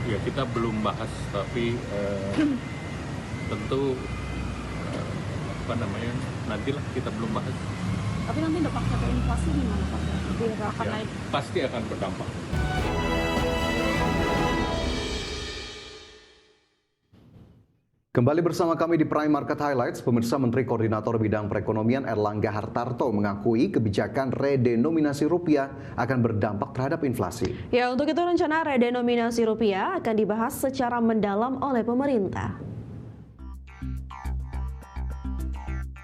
Ya kita belum bahas, tapi tentu nantilah kita belum bahas. Tapi nanti dampaknya ke inflasi gimana Pak? Apakah akan Ya, naik? pasti akan berdampak. Kembali bersama kami di Prime Market Highlights, pemirsa. Menteri Koordinator Bidang Perekonomian Erlangga Hartarto mengakui kebijakan redenominasi rupiah akan berdampak terhadap inflasi. Ya, untuk itu rencana redenominasi rupiah akan dibahas secara mendalam oleh pemerintah.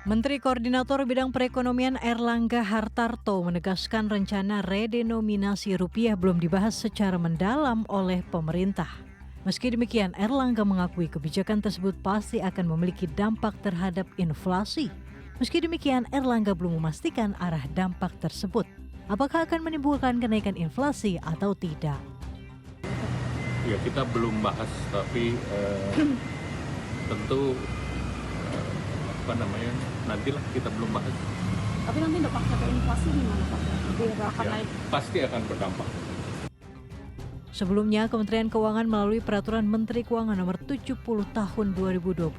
Menteri Koordinator Bidang Perekonomian Erlangga Hartarto menegaskan rencana redenominasi rupiah belum dibahas secara mendalam oleh pemerintah. Meski demikian, Erlangga mengakui kebijakan tersebut pasti akan memiliki dampak terhadap inflasi. Meski demikian, Erlangga belum memastikan arah dampak tersebut. Apakah akan menimbulkan kenaikan inflasi atau tidak? Ya kita belum bahas, tapi tentu nantilah kita belum bahas. Tapi nanti dampaknya ke inflasi gimana Pak? Apakah akan Ya, naik? pasti akan berdampak. Sebelumnya, Kementerian Keuangan melalui Peraturan Menteri Keuangan Nomor 70 Tahun 2025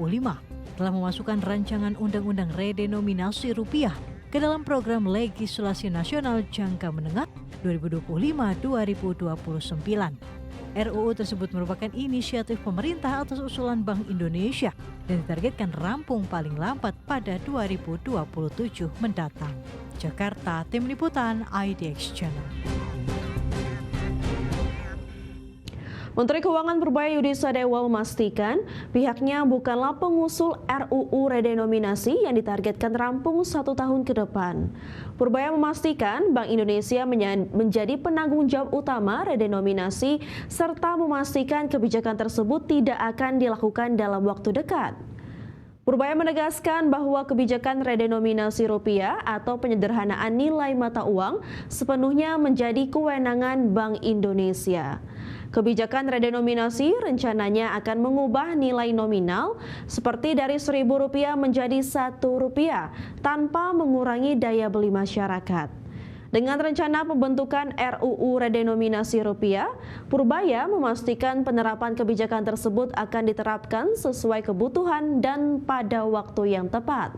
telah memasukkan rancangan Undang-Undang Redenominasi Rupiah ke dalam Program Legislasi Nasional Jangka Menengah 2025-2029. RUU tersebut merupakan inisiatif pemerintah atas usulan Bank Indonesia dan ditargetkan rampung paling lambat pada 2027 mendatang. Jakarta, Tim Liputan IDX Channel. Menteri Keuangan Purbaya Yudhistira Dewa memastikan pihaknya bukanlah pengusul RUU redenominasi yang ditargetkan rampung 1 tahun ke depan. Purbaya memastikan Bank Indonesia menjadi penanggung jawab utama redenominasi serta memastikan kebijakan tersebut tidak akan dilakukan dalam waktu dekat. Purbaya menegaskan bahwa kebijakan redenominasi rupiah atau penyederhanaan nilai mata uang sepenuhnya menjadi kewenangan Bank Indonesia. Kebijakan redenominasi rencananya akan mengubah nilai nominal seperti dari Rp1.000 menjadi Rp1 tanpa mengurangi daya beli masyarakat. Dengan rencana pembentukan RUU redenominasi rupiah, Purbaya memastikan penerapan kebijakan tersebut akan diterapkan sesuai kebutuhan dan pada waktu yang tepat.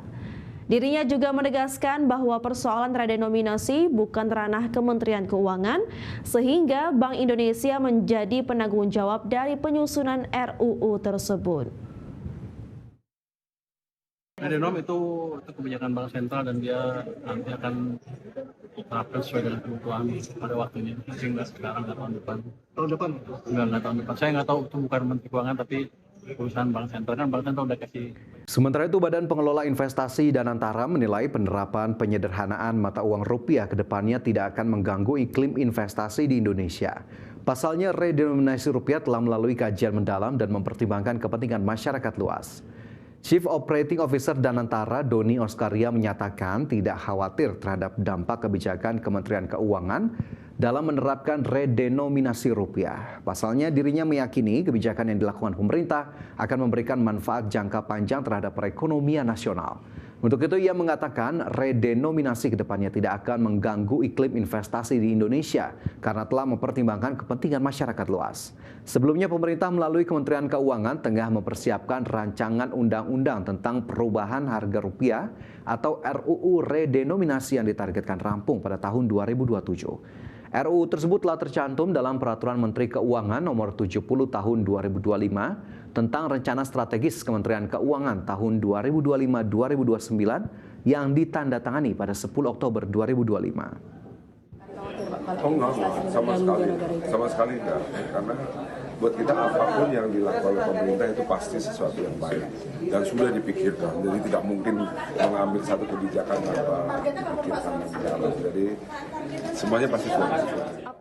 Dirinya juga menegaskan bahwa persoalan redenominasi bukan ranah Kementerian Keuangan, sehingga Bank Indonesia menjadi penanggung jawab dari penyusunan RUU tersebut. Redenom itu kebijakan bank sentral dan dia nanti akan diterapkan sesuai dengan kebutuhan pada waktunya. Sehingga sekarang nggak tahun depan. Tahun depan? Enggak tahun depan. Saya nggak tahu, itu bukan Menteri Keuangan, tapi perusahaan bank sentral, kan bank sentral udah kasih. Sementara itu, Badan Pengelola Investasi Danantara menilai penerapan penyederhanaan mata uang rupiah ke depannya tidak akan mengganggu iklim investasi di Indonesia. Pasalnya, redenominasi rupiah telah melalui kajian mendalam dan mempertimbangkan kepentingan masyarakat luas. Chief Operating Officer Danantara, Doni Oskaria, menyatakan tidak khawatir terhadap dampak kebijakan Kementerian Keuangan dalam menerapkan redenominasi rupiah. Pasalnya, dirinya meyakini kebijakan yang dilakukan pemerintah akan memberikan manfaat jangka panjang terhadap perekonomian nasional. Untuk itu, ia mengatakan redenominasi ke depannya tidak akan mengganggu iklim investasi di Indonesia karena telah mempertimbangkan kepentingan masyarakat luas. Sebelumnya, pemerintah melalui Kementerian Keuangan tengah mempersiapkan rancangan undang-undang tentang perubahan harga rupiah atau RUU redenominasi yang ditargetkan rampung pada tahun 2027. RUU tersebut telah tercantum dalam Peraturan Menteri Keuangan Nomor 70 Tahun 2025 tentang Rencana Strategis Kementerian Keuangan tahun 2025-2029 yang ditandatangani pada 10 Oktober 2025. Oh enggak, sama sekali enggak, karena buat kita apapun yang dilakukan oleh pemerintah itu pasti sesuatu yang baik dan sudah dipikirkan, jadi tidak mungkin mengambil satu kebijakan tanpa dipikirkan mendalam, jadi semuanya pasti sudah dipikirkan.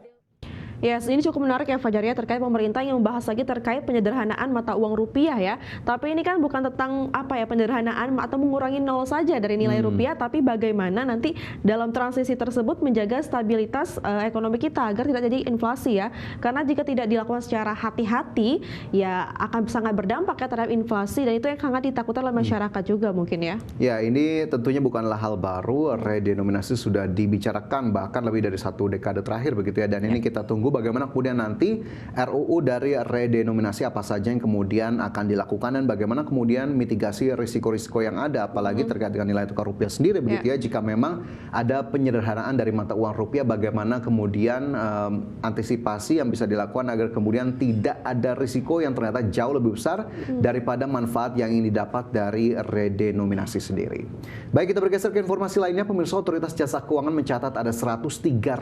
Yes, ini cukup menarik ya Fajar ya, terkait pemerintah yang membahas lagi terkait penyederhanaan mata uang rupiah ya. Tapi ini kan bukan tentang penyederhanaan atau mengurangi nol saja dari nilai rupiah, tapi bagaimana nanti dalam transisi tersebut menjaga stabilitas ekonomi kita agar tidak jadi inflasi ya. Karena jika tidak dilakukan secara hati-hati ya akan sangat berdampak ya terhadap inflasi, dan itu yang sangat ditakutkan oleh masyarakat juga mungkin ya. Ya, ini tentunya bukanlah hal baru, redenominasi sudah dibicarakan bahkan lebih dari 1 dekade terakhir begitu ya, dan ini kita tunggu bagaimana kemudian nanti RUU dari redenominasi apa saja yang kemudian akan dilakukan dan bagaimana kemudian mitigasi risiko-risiko yang ada, apalagi terkait dengan nilai tukar rupiah sendiri begitu ya. Jika memang ada penyederhanaan dari mata uang rupiah, bagaimana kemudian antisipasi yang bisa dilakukan agar kemudian tidak ada risiko yang ternyata jauh lebih besar daripada manfaat yang ingin didapat dari redenominasi sendiri. Baik, kita bergeser ke informasi lainnya. Pemirsa, Otoritas Jasa Keuangan mencatat ada 103.261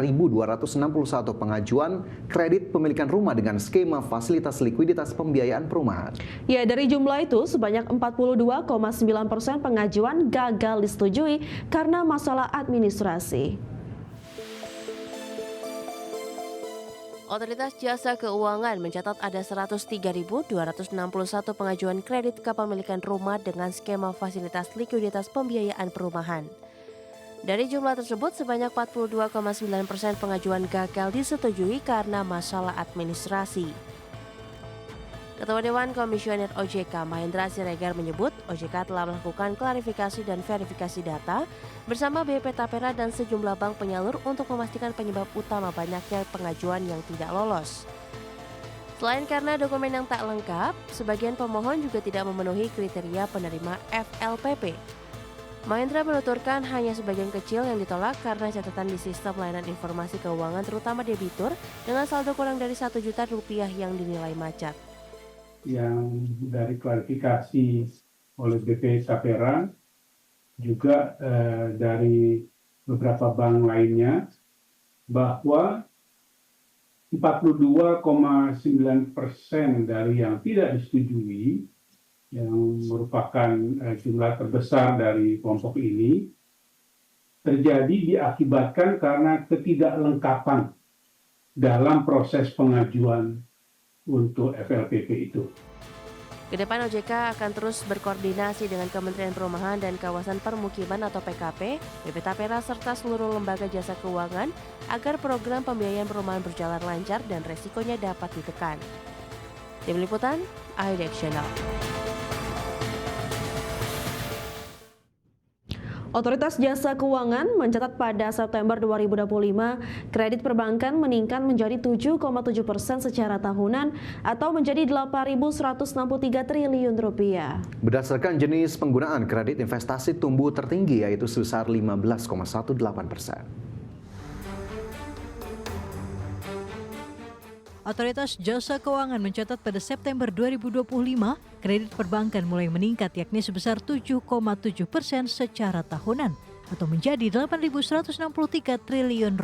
pengajuan kredit pemilikan rumah dengan skema fasilitas likuiditas pembiayaan perumahan. Ya, dari jumlah itu sebanyak 42,9% pengajuan gagal disetujui karena masalah administrasi. Otoritas Jasa Keuangan mencatat ada 103.261 pengajuan kredit kepemilikan rumah dengan skema fasilitas likuiditas pembiayaan perumahan. Dari jumlah tersebut, sebanyak 42,9% pengajuan gagal disetujui karena masalah administrasi. Ketua Dewan Komisioner OJK Mahendra Siregar menyebut OJK telah melakukan klarifikasi dan verifikasi data bersama BP Tapera dan sejumlah bank penyalur untuk memastikan penyebab utama banyaknya pengajuan yang tidak lolos. Selain karena dokumen yang tak lengkap, sebagian pemohon juga tidak memenuhi kriteria penerima FLPP. Mahendra menuturkan hanya sebagian kecil yang ditolak karena catatan di sistem layanan informasi keuangan terutama debitur dengan saldo kurang dari Rp1 juta yang dinilai macet. Yang dari klarifikasi oleh BP Tapera juga dari beberapa bank lainnya bahwa 42,9% dari yang tidak disetujui yang merupakan jumlah terbesar dari kelompok ini terjadi diakibatkan karena ketidaklengkapan dalam proses pengajuan untuk FLPP itu. Kedepan OJK akan terus berkoordinasi dengan Kementerian Perumahan dan Kawasan Permukiman atau PKP, BP Tapera serta seluruh lembaga jasa keuangan agar program pembiayaan perumahan berjalan lancar dan resikonya dapat ditekan. Tim Liputan, IDX Channel. Otoritas Jasa Keuangan mencatat pada September 2025, kredit perbankan meningkat menjadi 7,7% secara tahunan atau menjadi Rp8.163 triliun. Berdasarkan jenis penggunaan, kredit investasi tumbuh tertinggi yaitu sebesar 15,18%. Otoritas Jasa Keuangan mencatat pada September 2025, kredit perbankan mulai meningkat yakni sebesar 7,7% secara tahunan atau menjadi Rp8.163 triliun.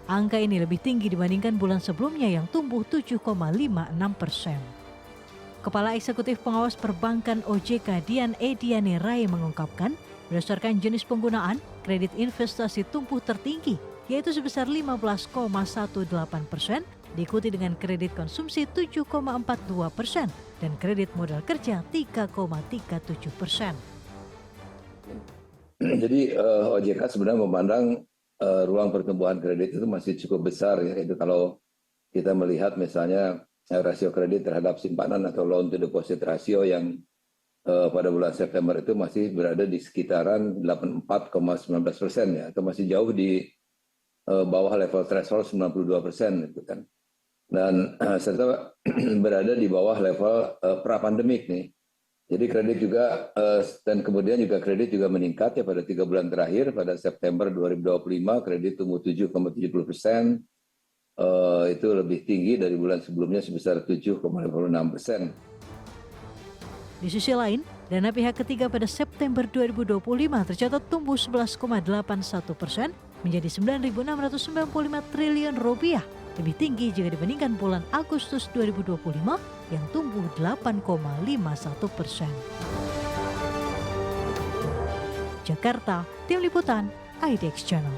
Angka ini lebih tinggi dibandingkan bulan sebelumnya yang tumbuh 7,56%. Kepala Eksekutif Pengawas Perbankan OJK Dian Ediane Rai mengungkapkan, berdasarkan jenis penggunaan, kredit investasi tumbuh tertinggi yaitu sebesar 15,18%, diikuti dengan kredit konsumsi 7,42% dan kredit modal kerja 3,37%. Jadi OJK sebenarnya memandang ruang pertumbuhan kredit itu masih cukup besar ya. Itu kalau kita melihat misalnya rasio kredit terhadap simpanan atau loan to deposit ratio yang pada bulan September itu masih berada di sekitaran 84,19% ya, atau masih jauh di bawah level threshold 92% itu kan. Dan serta berada di bawah level pra-pandemik nih. Jadi kredit juga, dan kemudian juga kredit juga meningkat ya pada 3 bulan terakhir. Pada September 2025 kredit tumbuh 7,70%, itu lebih tinggi dari bulan sebelumnya sebesar 7,56%. Di sisi lain, dana pihak ketiga pada September 2025 tercatat tumbuh 11,81% menjadi Rp9.695 triliun, lebih tinggi jika dibandingkan bulan Agustus 2025 yang tumbuh 8,51%. Jakarta, Tim Liputan, IDX Channel.